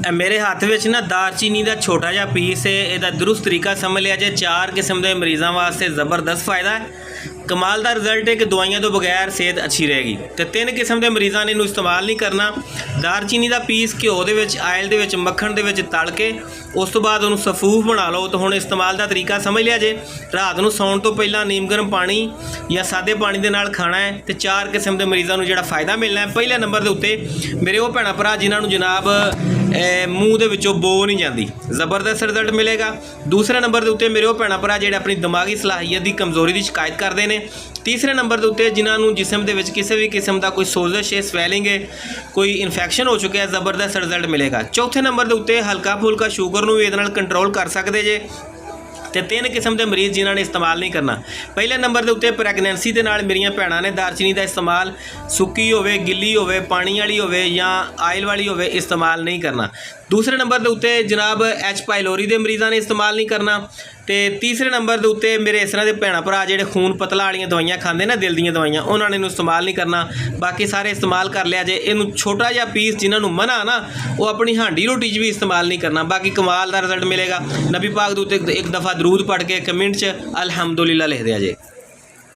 मेरे हत्थ विच ना दालचीनी का छोटा जिहा पीस है। इसका दुरुस्त तरीका समझ लिया जाए। 4 किस्म के मरीज़ों वास्ते ज़बरदस्त फ़ायदा है। कमाल का रिजल्ट है कि दवाइयां तो बगैर सेहत अच्छी रहेगी। तो 3 किस्म के मरीज़ों ने इन्हू इस्तेमाल नहीं करना। दालचीनी का पीस घ्यो दे विच, आयल दे विच, मक्खन दे विच तल के उस तो बाद उन्होंने सफूफ बना लो। तो हुण इस्तेमाल का तरीका समझ लिया जे। रात को सौण तो पहला नीम गर्म पानी या सादे पानी के नाल खाना है। तो 4 किस्म के मरीज़ों को जिहड़ा फ़ायदा मिलना है। पहले नंबर के उत्ते मेरे वो भैन भरा जिन्होंने जनाब मूँह दे विचों बो नहीं जाती, ज़बरदस्त रिजल्ट मिलेगा। दूसरे नंबर के उत्ते मेरे वो भैन भरा जिहड़े अपनी दिमागी सलाहियत की कमज़ोरी की शिकायत करते हैं। तीसरे नंबर के उत्ते जिन्होंने जिसम के किसी भी किस्म का कोई सोजिश है, स्वैलिंग है, कोई इन्फैक्शन हो चुका है, ज़बरदस्त रिजल्ट मिलेगा। चौथे नंबर के उत्ते हल्का फुल्का शुगर भी इहदे नाल कंट्रोल कर सकते जे। तो 3 किस्म के मरीज़ जिन्होंने इस्तेमाल नहीं करना। पहले नंबर के उत्ते प्रैगनेंसी के नाल मेरिया भैनों ने दालचीनी का इस्तेमाल सुक्की होवे, गिल्ली होवे, पानी वाली होवे या आयल वाली होवे इस्तेमाल नहीं करना। दूसरे नंबर के उत्ते जनाब एच पाइलोरी के मरीज़ों ने इस्तेमाल नहीं करना। तो तीसरे नंबर के उत्ते मेरे इस तरह के भैन भरा जिहड़े खून पतला वाली दवाइयां खाते ना, दिल दीयां दवाइयां, उन्होंने इन्हू इस्तेमाल नहीं करना। बाकी सारे इस्तेमाल कर लिया जे। इनू छोटा जिहा पीस जिन्होंने मना ना वो अपनी हांडी रोटी भी इस्तेमाल नहीं करना। बाकी कमाल का रिजल्ट मिलेगा। नबी पाक के उत्ते एक दफ़ा दरूद पढ़ के कमेंट च अल्हम्दुलिल्लाह लिख दिया जे।